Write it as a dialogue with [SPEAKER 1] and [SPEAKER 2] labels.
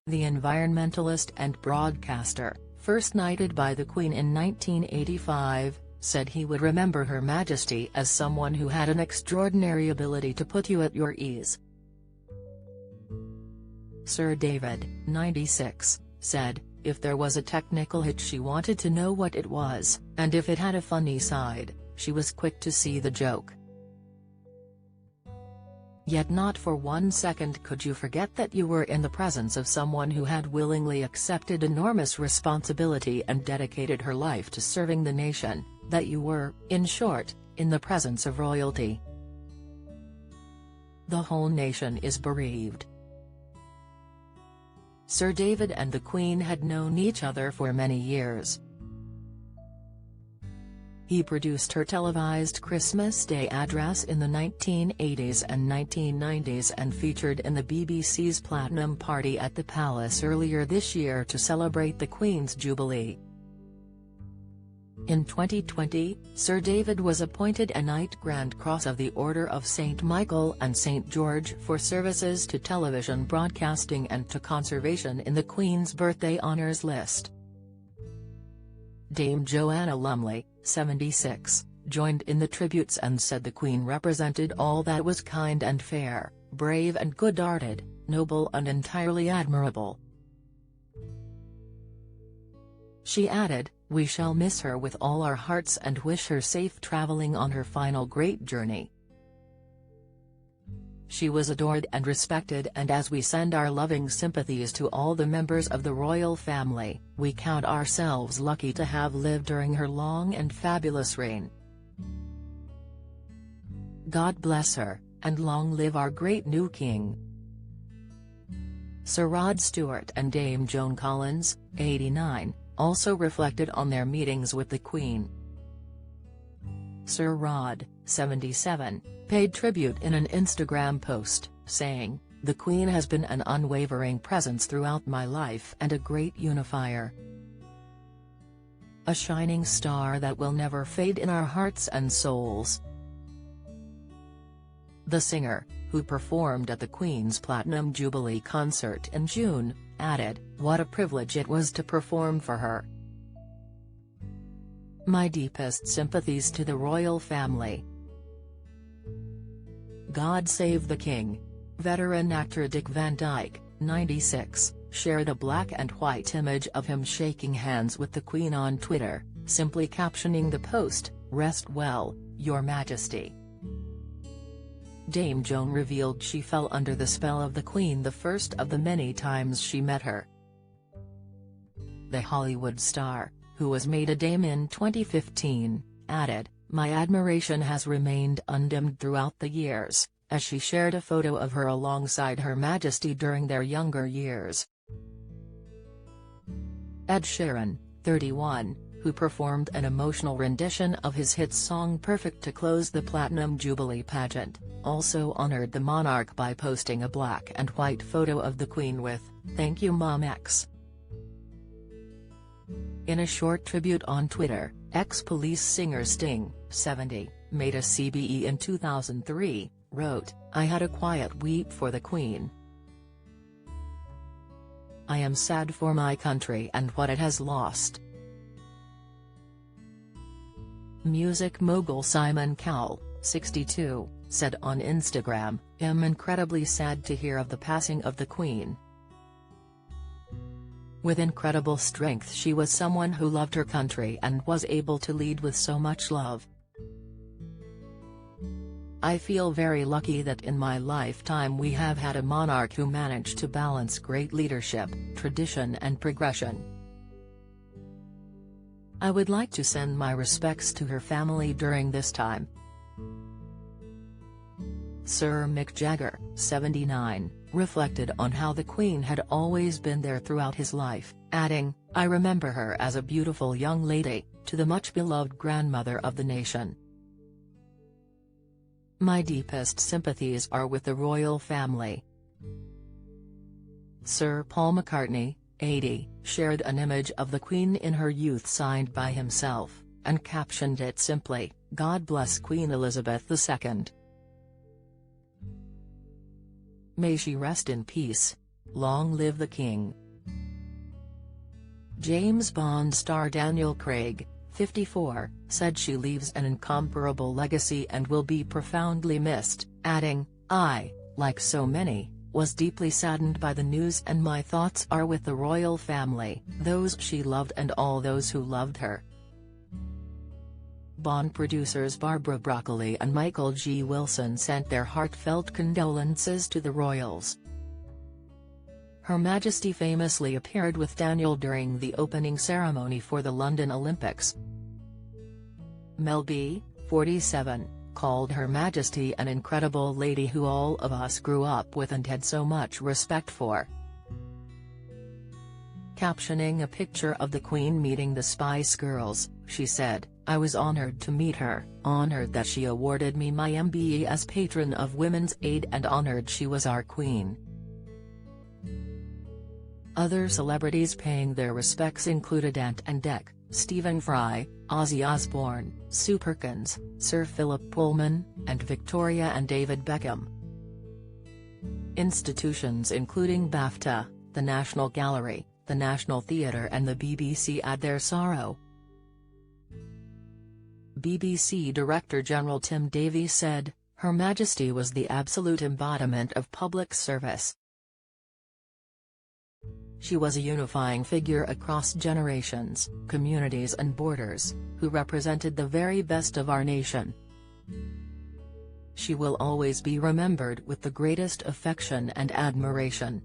[SPEAKER 1] the environmentalist and broadcaster, first knighted by the Queen in 1985, said he would remember Her Majesty as someone who had an extraordinary ability to put you at your ease. Sir David, 96, said, if there was a technical hitch she wanted to know what it was, and if it had a funny side, she was quick to see the joke. Yet not for 1 second could you forget that you were in the presence of someone who had willingly accepted enormous responsibility and dedicated her life to serving the nation, that you were, in short, in the presence of royalty. The whole nation is bereaved. Sir David and the Queen had known each other for many years. He produced her televised Christmas Day address in the 1980s and 1990s and featured in the BBC's Platinum Party at the Palace earlier this year to celebrate the Queen's Jubilee. In 2020, Sir David was appointed a Knight Grand Cross of the Order of St. Michael and St. George for services to television broadcasting and to conservation in the Queen's birthday honours list. Dame Joanna Lumley, 76, joined in the tributes and said the Queen represented all that was kind and fair, brave and good-hearted, noble and entirely admirable. She added, "We shall miss her with all our hearts and wish her safe travelling on her final great journey. She was adored and respected, and as we send our loving sympathies to all the members of the royal family, we count ourselves lucky to have lived during her long and fabulous reign. God bless her, and long live our great new king." Sir Rod Stewart and Dame Joan Collins, 89, also reflected on their meetings with the Queen. Sir Rod, 77, paid tribute in an Instagram post, saying, "The Queen has been an unwavering presence throughout my life and a great unifier. A shining star that will never fade in our hearts and souls." The singer, who performed at the Queen's Platinum Jubilee concert in June, added, "What a privilege it was to perform for her. My deepest sympathies to the royal family. God save the King." Veteran actor Dick Van Dyke, 96, shared a black and white image of him shaking hands with the Queen on Twitter, simply captioning the post, "Rest well, Your Majesty." Dame Joan revealed she fell under the spell of the Queen the first of the many times she met her. The Hollywood star, who was made a dame in 2015, added, "My admiration has remained undimmed throughout the years," as she shared a photo of her alongside Her Majesty during their younger years. Ed Sheeran, 31, who performed an emotional rendition of his hit song Perfect to close the Platinum Jubilee pageant, also honored the monarch by posting a black and white photo of the Queen with, "Thank you Mom X." In a short tribute on Twitter, ex-Police singer Sting, 70, made a CBE in 2003, wrote, "I had a quiet weep for the Queen. I am sad for my country and what it has lost." Music mogul Simon Cowell, 62, said on Instagram, "I'm incredibly sad to hear of the passing of the Queen. With incredible strength, she was someone who loved her country and was able to lead with so much love. I feel very lucky that in my lifetime we have had a monarch who managed to balance great leadership, tradition and progression. I would like to send my respects to her family during this time." Sir Mick Jagger, 79, reflected on how the Queen had always been there throughout his life, adding, "I remember her as a beautiful young lady, to the much-beloved grandmother of the nation. My deepest sympathies are with the royal family." Sir Paul McCartney, 80, shared an image of the Queen in her youth signed by himself, and captioned it simply, "God bless Queen Elizabeth II. May she rest in peace." Long live the King. James Bond star Daniel Craig, 54, said she leaves an incomparable legacy and will be profoundly missed, adding, "I, like so many, was deeply saddened by the news and my thoughts are with the royal family, those she loved and all those who loved her." Bond producers Barbara Broccoli and Michael G. Wilson sent their heartfelt condolences to the royals. Her Majesty famously appeared with Daniel during the opening ceremony for the London Olympics. Mel B, 47, called Her Majesty an incredible lady who all of us grew up with and had so much respect for. Captioning a picture of the Queen meeting the Spice Girls, she said, "I was honored to meet her, honored that she awarded me my MBE as Patron of Women's Aid and honored she was our Queen." Other celebrities paying their respects included Ant and Dec, Stephen Fry, Ozzy Osbourne, Sue Perkins, Sir Philip Pullman, and Victoria and David Beckham. Institutions including BAFTA, the National Gallery, the National Theatre and the BBC add their sorrow. BBC Director General Tim Davies said, "Her Majesty was the absolute embodiment of public service. She was a unifying figure across generations, communities and borders, who represented the very best of our nation. She will always be remembered with the greatest affection and admiration."